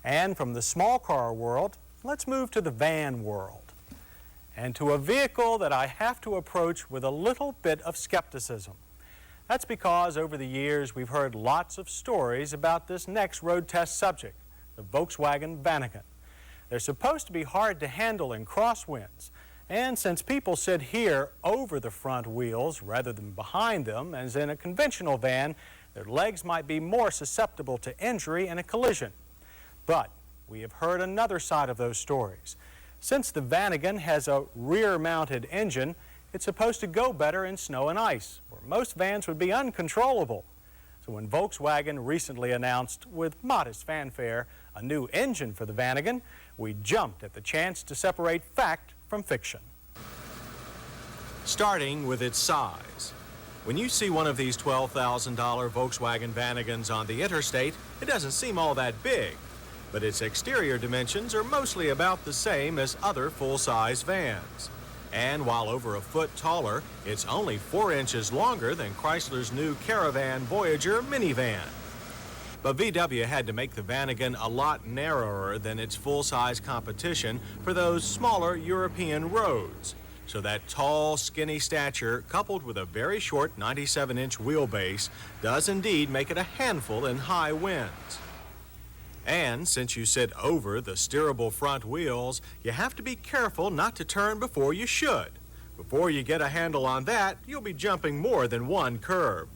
And from the small car world, let's move to the van world, and to a vehicle that I have to approach with a little bit of skepticism. That's because over the years we've heard lots of stories about this next road test subject, the Volkswagen Vanagon. They're supposed to be hard to handle in crosswinds, and since people sit here over the front wheels rather than behind them, as in a conventional van, their legs might be more susceptible to injury in a collision. But we have heard another side of those stories. Since the Vanagon has a rear-mounted engine, it's supposed to go better in snow and ice, where most vans would be uncontrollable. So when Volkswagen recently announced, with modest fanfare, a new engine for the Vanagon, we jumped at the chance to separate fact from fiction. Starting with its size. When you see one of these $12,000 Volkswagen Vanagons on the interstate, it doesn't seem all that big. But its exterior dimensions are mostly about the same as other full-size vans. And while over a foot taller, it's only 4 inches longer than Chrysler's new Caravan Voyager minivan. But VW had to make the Vanagon a lot narrower than its full-size competition for those smaller European roads. So that tall, skinny stature, coupled with a very short 97-inch wheelbase, does indeed make it a handful in high winds. And since you sit over the steerable front wheels, you have to be careful not to turn before you should. Before you get a handle on that, you'll be jumping more than one curb.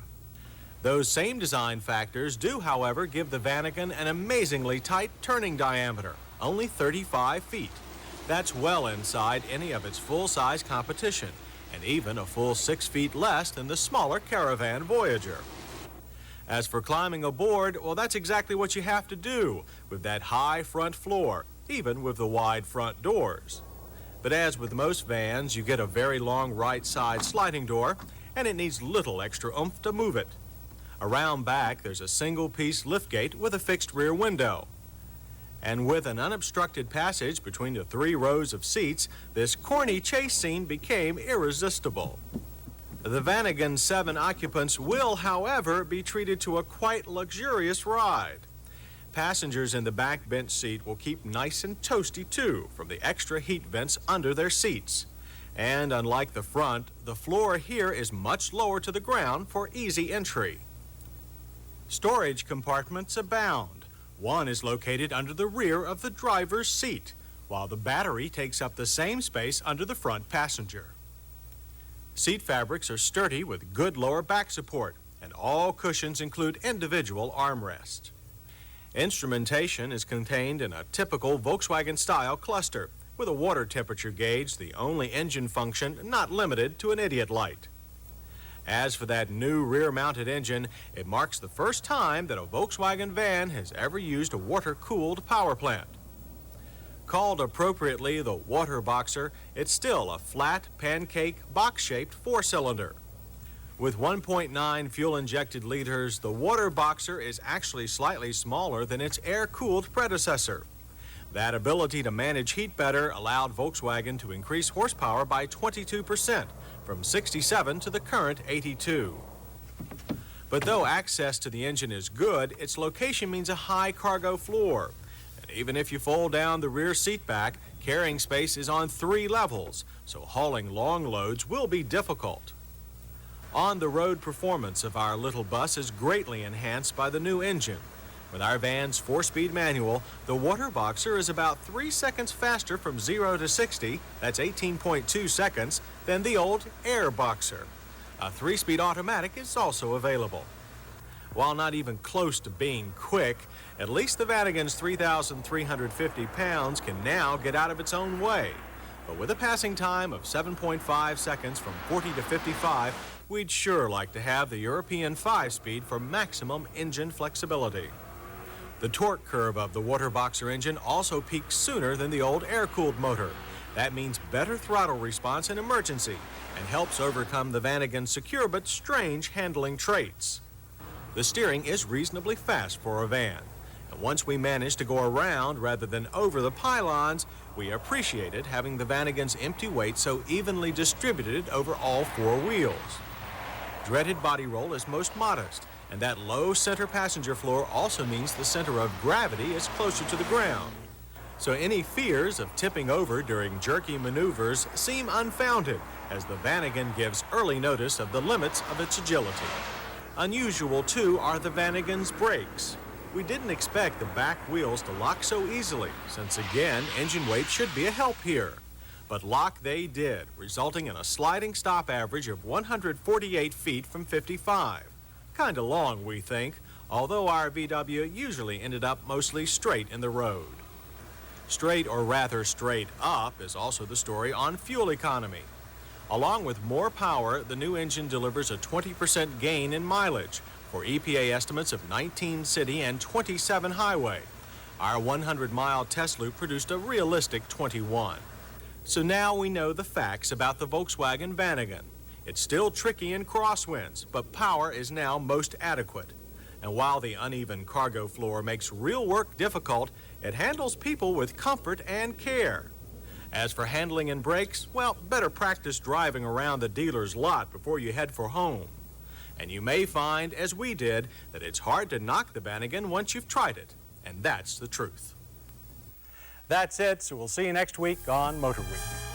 Those same design factors do, however, give the Vanagon an amazingly tight turning diameter, only 35 feet. That's well inside any of its full-size competition, and even a full 6 feet less than the smaller Caravan Voyager. As for climbing aboard, well, that's exactly what you have to do with that high front floor, even with the wide front doors. But as with most vans, you get a very long right side sliding door, and it needs little extra oomph to move it. Around back, there's a single-piece liftgate with a fixed rear window. And with an unobstructed passage between the 3 rows of seats, this corny chase scene became irresistible. The Vanagon's 7 occupants will, however, be treated to a quite luxurious ride. Passengers in the back bench seat will keep nice and toasty, too, from the extra heat vents under their seats. And unlike the front, the floor here is much lower to the ground for easy entry. Storage compartments abound. One is located under the rear of the driver's seat, while the battery takes up the same space under the front passenger. Seat fabrics are sturdy with good lower back support, and all cushions include individual armrests. Instrumentation is contained in a typical Volkswagen-style cluster, with a water temperature gauge, the only engine function not limited to an idiot light. As for that new rear-mounted engine, it marks the first time that a Volkswagen van has ever used a water-cooled power plant. Called appropriately the water boxer, it's still a flat, pancake, box-shaped 4-cylinder. With 1.9 fuel-injected liters, the water boxer is actually slightly smaller than its air-cooled predecessor. That ability to manage heat better allowed Volkswagen to increase horsepower by 22%, from 67 to the current 82. But though access to the engine is good, its location means a high cargo floor. Even if you fold down the rear seat back, carrying space is on 3 levels, so hauling long loads will be difficult. On-the-road performance of our little bus is greatly enhanced by the new engine. With our van's 4-speed manual, the water boxer is about 3 seconds faster from 0 to 60, that's 18.2 seconds, than the old air boxer. A 3-speed automatic is also available. While not even close to being quick, at least the Vanagon's 3,350 pounds can now get out of its own way. But with a passing time of 7.5 seconds from 40 to 55, we'd sure like to have the European 5-speed for maximum engine flexibility. The torque curve of the water boxer engine also peaks sooner than the old air-cooled motor. That means better throttle response in emergency and helps overcome the Vanagon's secure but strange handling traits. The steering is reasonably fast for a van, and once we managed to go around rather than over the pylons, we appreciated having the Vanagon's empty weight so evenly distributed over all 4 wheels. Dreaded body roll is most modest, And that low center passenger floor also means the center of gravity is closer to the ground. So any fears of tipping over during jerky maneuvers seem unfounded, as the Vanagon gives early notice of the limits of its agility. Unusual, too, are the Vanagon's brakes. We didn't expect the back wheels to lock so easily, since again, engine weight should be a help here. But lock they did, resulting in a sliding stop average of 148 feet from 55. Kinda long, we think, although our VW usually ended up mostly straight in the road. Straight, or rather straight up, is also the story on fuel economy. Along with more power, the new engine delivers a 20% gain in mileage for EPA estimates of 19 city and 27 highway. Our 100-mile test loop produced a realistic 21. So now we know the facts about the Volkswagen Vanagon. It's still tricky in crosswinds, but power is now most adequate. And while the uneven cargo floor makes real work difficult, it handles people with comfort and care. As for handling and brakes, well, better practice driving around the dealer's lot before you head for home. And you may find, as we did, that it's hard to knock the Vanagon once you've tried it. And that's the truth. That's it, so we'll see you next week on Motor Week.